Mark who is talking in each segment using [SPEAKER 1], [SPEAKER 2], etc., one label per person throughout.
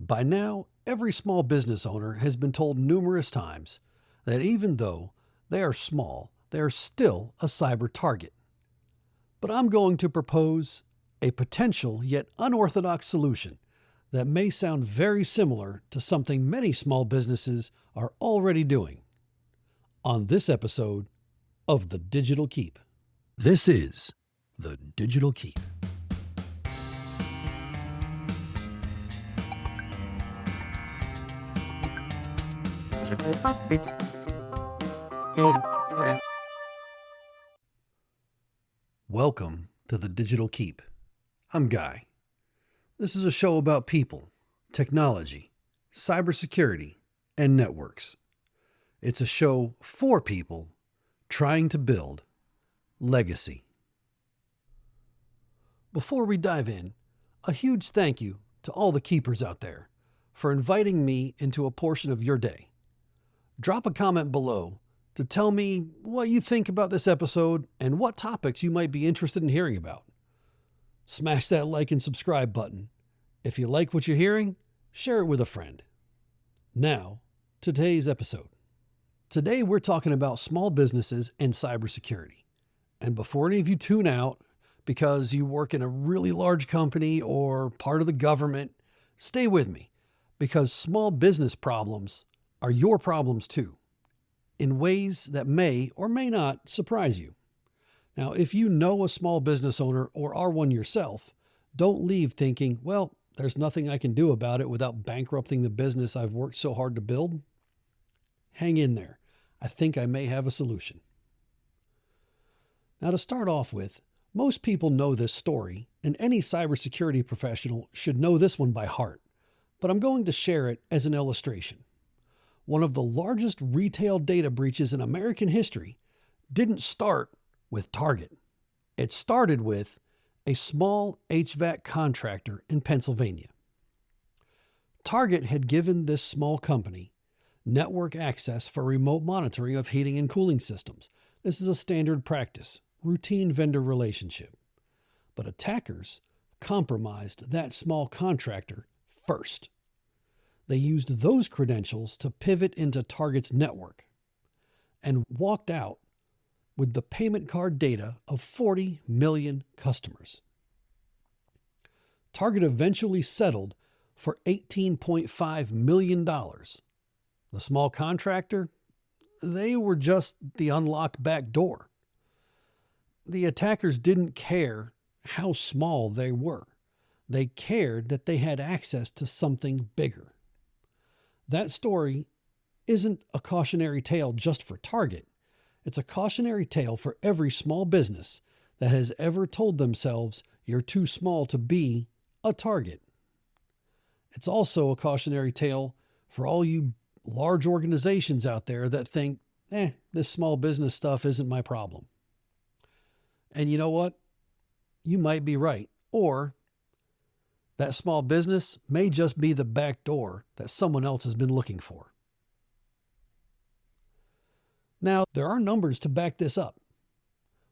[SPEAKER 1] By now, every small business owner has been told numerous times that even though they are small, they are still a cyber target. But I'm going to propose a potential yet unorthodox solution that may sound very similar to something many small businesses are already doing on this episode of The Digital Keep. This is The Digital Keep. Welcome to The Digital Keep. I'm Guy. This is a show about people, technology, cybersecurity, and networks. It's a show for people trying to build legacy. Before we dive in, a huge thank you to all the keepers out there for inviting me into a portion of your day. Drop a comment below to tell me what you think about this episode and what topics you might be interested in hearing about. Smash that like and subscribe button. If you like what you're hearing, share it with a friend. Now, to today's episode. Today we're talking about small businesses and cybersecurity. And before any of you tune out because you work in a really large company or part of the government, stay with me because small business problems are your problems too, in ways that may or may not surprise you. Now, if you know a small business owner or are one yourself, don't leave thinking, well, there's nothing I can do about it without bankrupting the business I've worked so hard to build. Hang in there. I think I may have a solution. Now, to start off with, most people know this story, and any cybersecurity professional should know this one by heart, but I'm going to share it as an illustration. One of the largest retail data breaches in American history didn't start with Target. It started with a small HVAC contractor in Pennsylvania. Target had given this small company network access for remote monitoring of heating and cooling systems. This is a standard practice, routine vendor relationship. But attackers compromised that small contractor first. They used those credentials to pivot into Target's network and walked out with the payment card data of 40 million customers. Target eventually settled for $18.5 million. The small contractor, they were just the unlocked back door. The attackers didn't care how small they were. They cared that they had access to something bigger. That story isn't a cautionary tale just for Target. It's a cautionary tale for every small business that has ever told themselves you're too small to be a target. It's also a cautionary tale for all you large organizations out there that think, this small business stuff isn't my problem. And you know what? You might be right. Or that small business may just be the back door that someone else has been looking for. Now, there are numbers to back this up.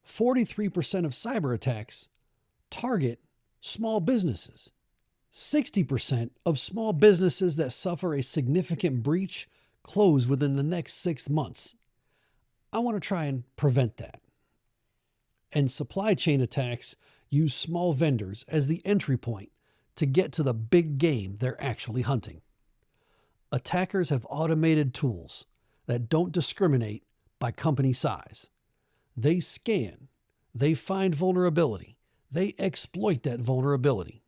[SPEAKER 1] 43% of cyber attacks target small businesses. 60% of small businesses that suffer a significant breach close within the next 6 months. I want to try and prevent that. And supply chain attacks use small vendors as the entry point to get to the big game they're actually hunting. Attackers have automated tools that don't discriminate by company size. They scan, they find vulnerability, they exploit that vulnerability.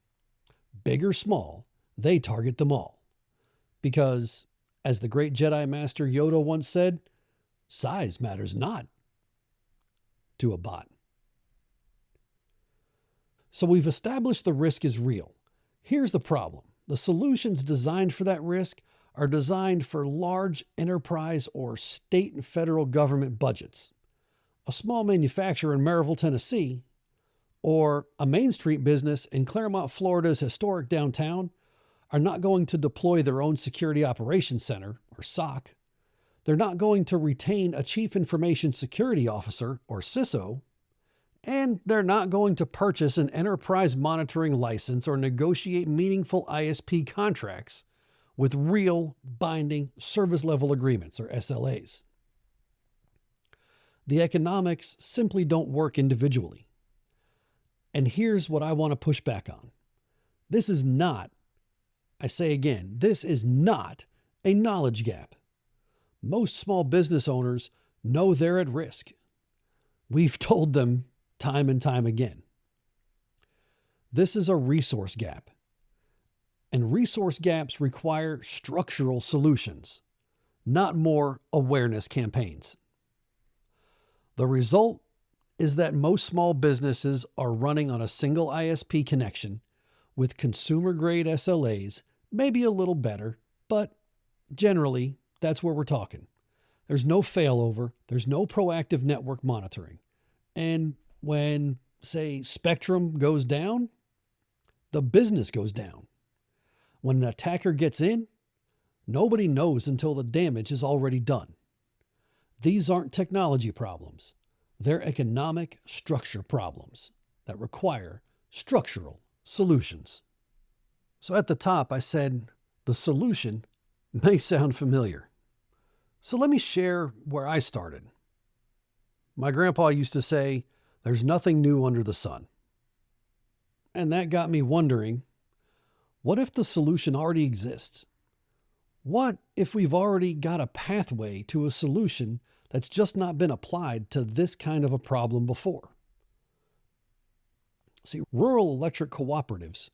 [SPEAKER 1] Big or small, they target them all. Because, as the great Jedi Master Yoda once said, size matters not to a bot. So we've established the risk is real. Here's the problem. The solutions designed for that risk are designed for large enterprise or state and federal government budgets. A small manufacturer in Maryville, Tennessee, or a Main Street business in Claremont, Florida's historic downtown are not going to deploy their own Security Operations Center, or SOC. They're not going to retain a Chief Information Security Officer, or CISO. And they're not going to purchase an enterprise monitoring license or negotiate meaningful ISP contracts with real binding service level agreements or SLAs. The economics simply don't work individually. And here's what I want to push back on. This is not, I say again, this is not a knowledge gap. Most small business owners know they're at risk. We've told them time and time again. This is a resource gap. And resource gaps require structural solutions, not more awareness campaigns. The result is that most small businesses are running on a single ISP connection with consumer-grade SLAs, maybe a little better, but generally, that's where we're talking. There's no failover, there's no proactive network monitoring. And when, say, spectrum goes down, the business goes down. When an attacker gets in, nobody knows until the damage is already done. These aren't technology problems. They're economic structure problems that require structural solutions. So at the top, I said the solution may sound familiar. So let me share where I started. My grandpa used to say, "There's nothing new under the sun." And that got me wondering, what if the solution already exists? What if we've already got a pathway to a solution that's just not been applied to this kind of a problem before? See, rural electric cooperatives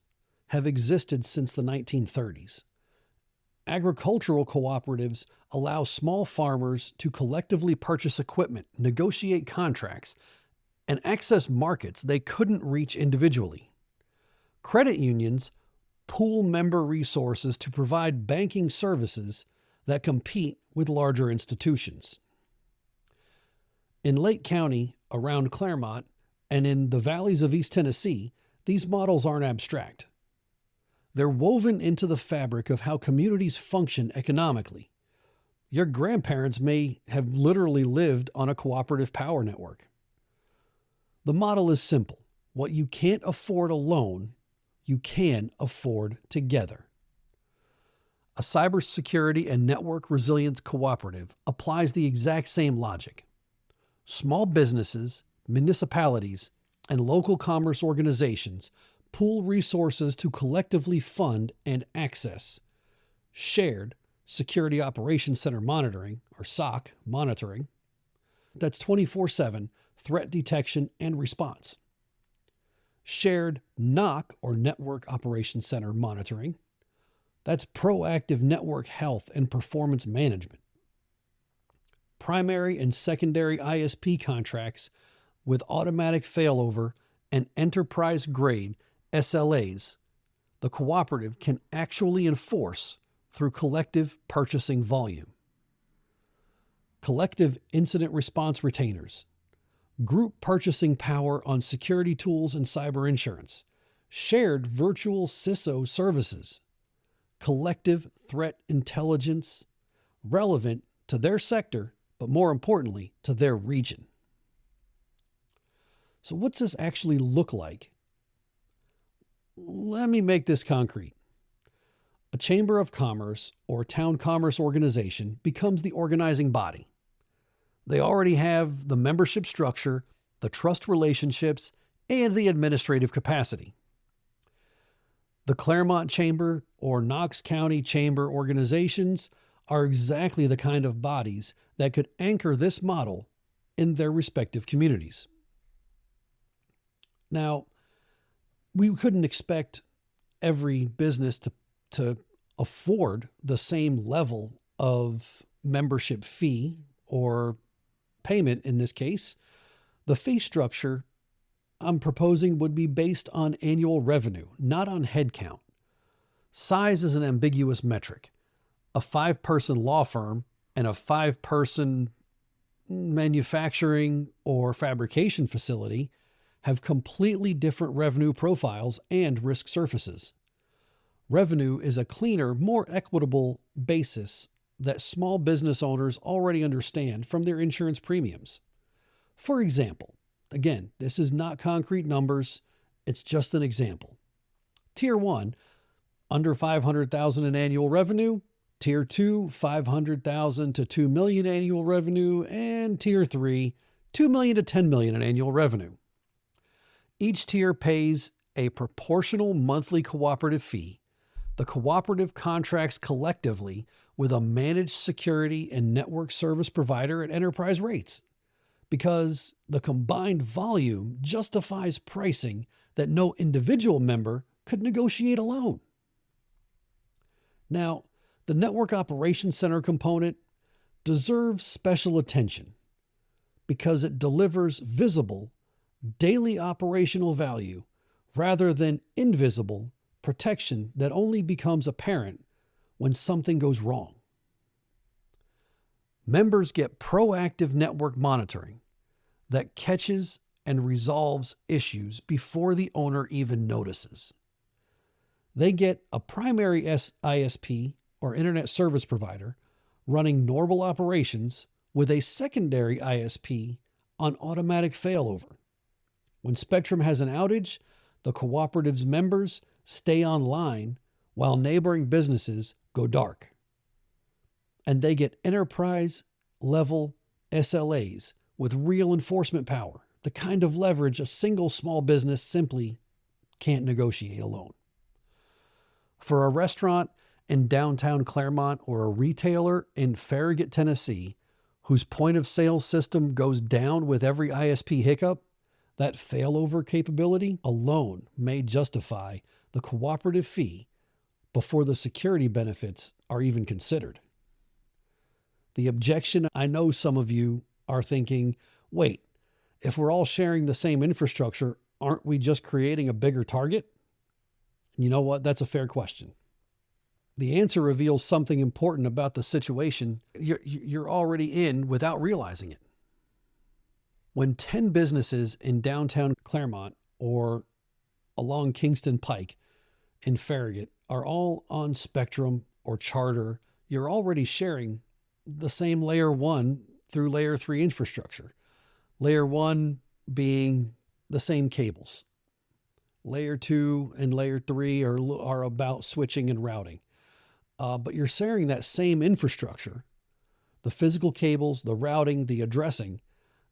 [SPEAKER 1] have existed since the 1930s. Agricultural cooperatives allow small farmers to collectively purchase equipment, negotiate contracts, and access markets they couldn't reach individually. Credit unions pool member resources to provide banking services that compete with larger institutions. In Lake County, around Claremont, and in the valleys of East Tennessee, these models aren't abstract. They're woven into the fabric of how communities function economically. Your grandparents may have literally lived on a cooperative power network. The model is simple. What you can't afford alone, you can afford together. A cybersecurity and network resilience cooperative applies the exact same logic. Small businesses, municipalities, and local commerce organizations pool resources to collectively fund and access shared Security Operations Center monitoring, or SOC monitoring, that's 24/7 threat detection and response. Shared NOC, or Network Operations Center monitoring, that's proactive network health and performance management. Primary and secondary ISP contracts with automatic failover and enterprise-grade SLAs, the cooperative can actually enforce through collective purchasing volume. Collective incident response retainers, group purchasing power on security tools and cyber insurance, shared virtual CISO services, collective threat intelligence relevant to their sector, but more importantly, to their region. So what's this actually look like? Let me make this concrete. A chamber of commerce or town commerce organization becomes the organizing body. They already have the membership structure, the trust relationships, and the administrative capacity. The Claremont Chamber or Knox County Chamber organizations are exactly the kind of bodies that could anchor this model in their respective communities. Now, we couldn't expect every business to afford the same level of membership fee or payment in this case. The fee structure I'm proposing would be based on annual revenue, not on headcount. Size is an ambiguous metric. A 5-person law firm and a 5-person manufacturing or fabrication facility have completely different revenue profiles and risk surfaces. Revenue is a cleaner, more equitable basis that small business owners already understand from their insurance premiums. For example, again, this is not concrete numbers, it's just an example. Tier 1, Under 500,000 in annual revenue, Tier 2, 500,000 to 2 million annual revenue, and Tier 3, 2 million to 10 million in annual revenue. Each tier pays a proportional monthly cooperative fee. The cooperative contracts collectively with a managed security and network service provider at enterprise rates, because the combined volume justifies pricing that no individual member could negotiate alone. Now, the Network Operations Center component deserves special attention because it delivers visible, daily operational value rather than invisible protection that only becomes apparent when something goes wrong. Members get proactive network monitoring that catches and resolves issues before the owner even notices. They get a primary ISP or internet service provider running normal operations with a secondary ISP on automatic failover. When Spectrum has an outage, the cooperative's members stay online while neighboring businesses go dark. And they get enterprise-level SLAs with real enforcement power, the kind of leverage a single small business simply can't negotiate alone. For a restaurant in downtown Claremont or a retailer in Farragut, Tennessee, whose point-of-sale system goes down with every ISP hiccup, that failover capability alone may justify the cooperative fee before the security benefits are even considered. The objection, I know some of you are thinking, wait, if we're all sharing the same infrastructure, aren't we just creating a bigger target? You know what? That's a fair question. The answer reveals something important about the situation you're already in without realizing it. When 10 businesses in downtown Claremont or along Kingston Pike in Farragut are all on Spectrum or Charter, you're already sharing the same layer 1 through layer 3 infrastructure. Layer 1 being the same cables. Layer 2 and layer 3 are about switching and routing. But you're sharing that same infrastructure, the physical cables, the routing, the addressing.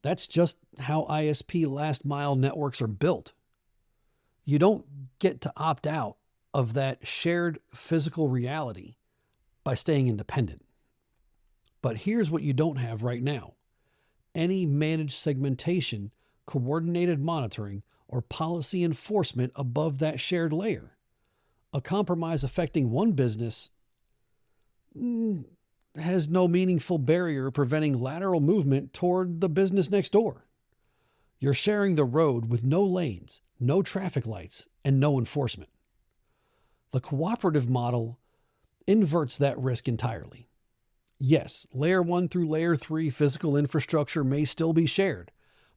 [SPEAKER 1] That's just how ISP last mile networks are built. You don't get to opt out of that shared physical reality by staying independent. But here's what you don't have right now: any managed segmentation, coordinated monitoring, or policy enforcement above that shared layer. A compromise affecting one business has no meaningful barrier preventing lateral movement toward the business next door. You're sharing the road with no lanes, no traffic lights, and no enforcement. The cooperative model inverts that risk entirely. Yes, layer 1 through layer 3 physical infrastructure may still be shared,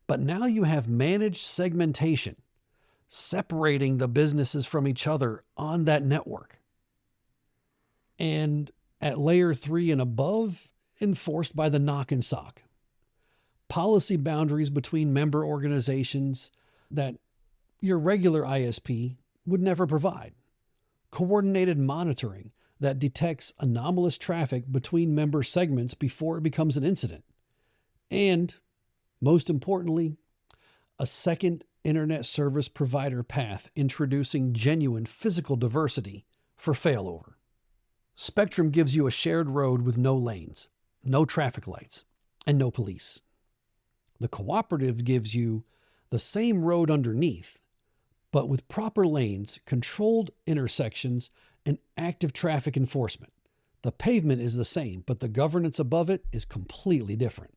[SPEAKER 1] but now you have managed segmentation, separating the businesses from each other on that network. And at layer 3 and above, enforced by the knock and sock. Policy boundaries between member organizations that your regular ISP would never provide. Coordinated monitoring that detects anomalous traffic between member segments before it becomes an incident. And, most importantly, a second internet service provider path introducing genuine physical diversity for failover. Spectrum gives you a shared road with no lanes, no traffic lights, and no police. The cooperative gives you the same road underneath, but with proper lanes, controlled intersections, and active traffic enforcement. The pavement is the same, but the governance above it is completely different.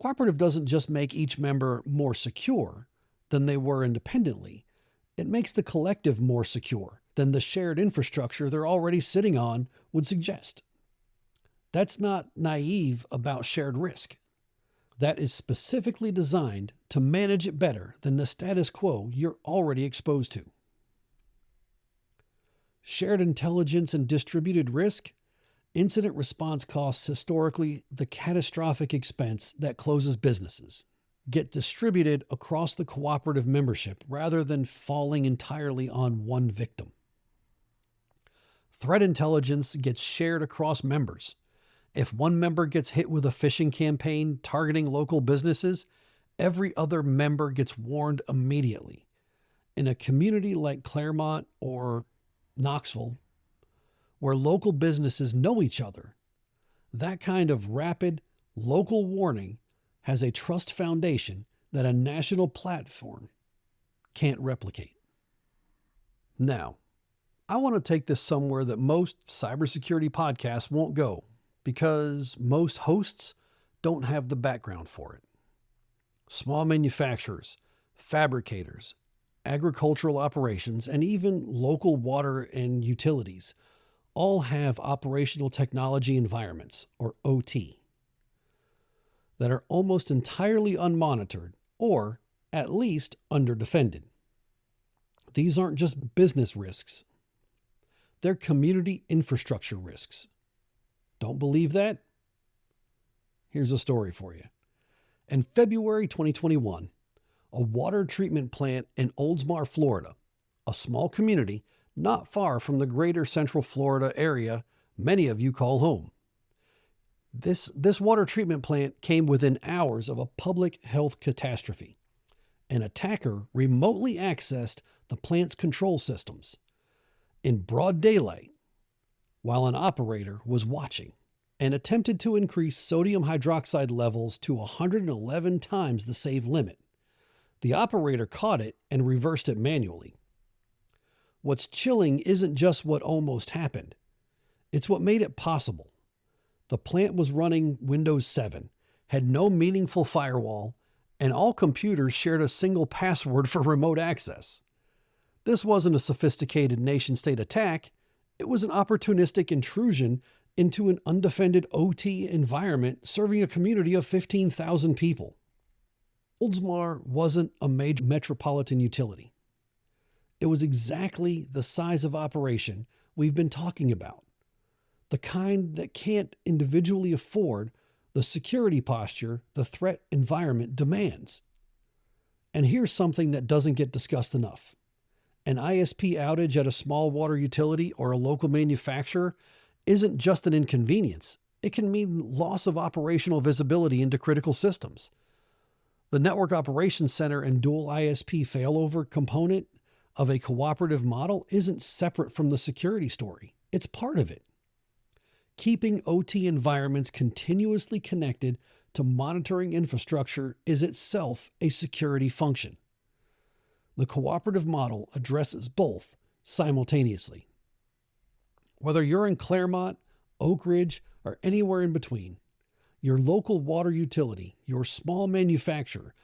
[SPEAKER 1] Cooperative doesn't just make each member more secure than they were independently. It makes the collective more secure than the shared infrastructure they're already sitting on would suggest. That's not naive about shared risk. That is specifically designed to manage it better than the status quo you're already exposed to. Shared intelligence and distributed risk, incident response costs historically the catastrophic expense that closes businesses, get distributed across the cooperative membership rather than falling entirely on one victim. Threat intelligence gets shared across members. If one member gets hit with a phishing campaign targeting local businesses, every other member gets warned immediately. In a community like Claremont or Knoxville, where local businesses know each other, that kind of rapid local warning has a trust foundation that a national platform can't replicate. Now, I want to take this somewhere that most cybersecurity podcasts won't go because most hosts don't have the background for it. Small manufacturers, fabricators, agricultural operations, and even local water and utilities all have operational technology environments, or OT, that are almost entirely unmonitored or at least underdefended. These aren't just business risks. They're community infrastructure risks. Don't believe that? Here's a story for you. In February 2021, a water treatment plant in Oldsmar, Florida, a small community not far from the greater Central Florida area many of you call home. This water treatment plant came within hours of a public health catastrophe. An attacker remotely accessed the plant's control systems in broad daylight while an operator was watching and attempted to increase sodium hydroxide levels to 111 times the safe limit. The operator caught it and reversed it manually. What's chilling isn't just what almost happened. It's what made it possible. The plant was running Windows 7, had no meaningful firewall, and all computers shared a single password for remote access. This wasn't a sophisticated nation-state attack. It was an opportunistic intrusion into an undefended OT environment serving a community of 15,000 people. Oldsmar wasn't a major metropolitan utility. It was exactly the size of operation we've been talking about, the kind that can't individually afford the security posture the threat environment demands. And here's something that doesn't get discussed enough. An ISP outage at a small water utility or a local manufacturer isn't just an inconvenience. It can mean loss of operational visibility into critical systems. The Network Operations Center and dual ISP failover component of a cooperative model isn't separate from the security story. It's part of it. Keeping OT environments continuously connected to monitoring infrastructure is itself a security function. The cooperative model addresses both simultaneously. Whether you're in Claremont, Oak Ridge, or anywhere in between, your local water utility, your small manufacturer,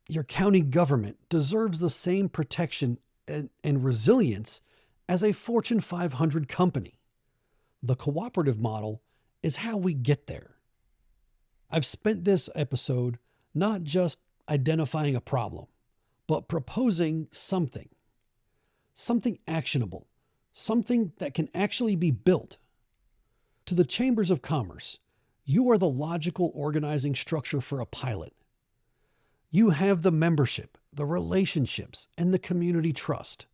[SPEAKER 1] your county government deserves the same protection and resilience as a Fortune 500 company. The cooperative model is how we get there. I've spent this episode not just identifying a problem, but proposing something actionable, something that can actually be built. To the chambers of commerce, you are the logical organizing structure for a pilot. You have the membership, the relationships, and the community trust.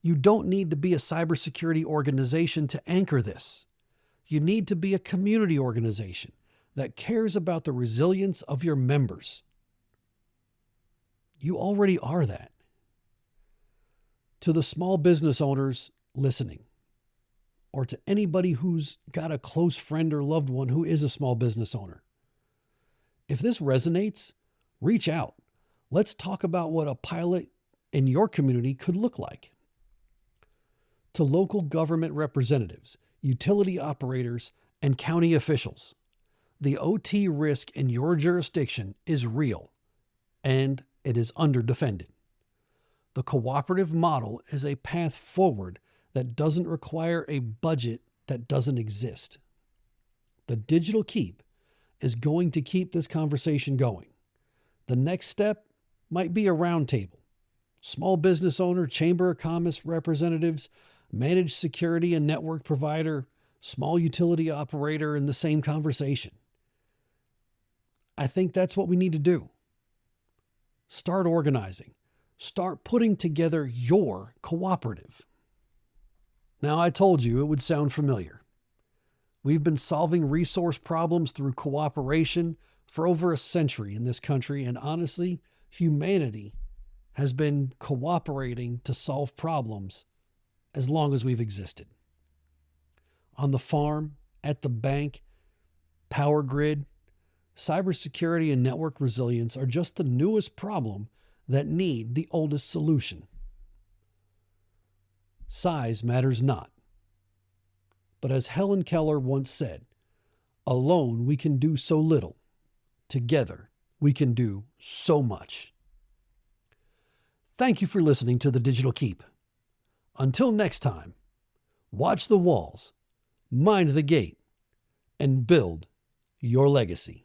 [SPEAKER 1] You don't need to be a cybersecurity organization to anchor this. You need to be a community organization that cares about the resilience of your members. You already are that. To the small business owners listening, or to anybody who's got a close friend or loved one who is a small business owner, if this resonates, reach out. Let's talk about what a pilot in your community could look like. To local government representatives, utility operators, and county officials, the OT risk in your jurisdiction is real, and it is underdefended. The cooperative model is a path forward that doesn't require a budget that doesn't exist. The digital keep is going to keep this conversation going. The next step might be a roundtable. Small business owner, chamber of commerce representatives, managed security and network provider, small utility operator in the same conversation. I think that's what we need to do. Start organizing. Start putting together your cooperative. Now, I told you it would sound familiar. We've been solving resource problems through cooperation for over a century in this country, and honestly, humanity has been cooperating to solve problems as long as we've existed. On the farm, at the bank, power grid, cybersecurity and network resilience are just the newest problem that need the oldest solution. Size matters not. But as Helen Keller once said, alone we can do so little. Together we can do so much. Thank you for listening to The Digital Keep. Until next time, watch the walls, mind the gate, and build your legacy.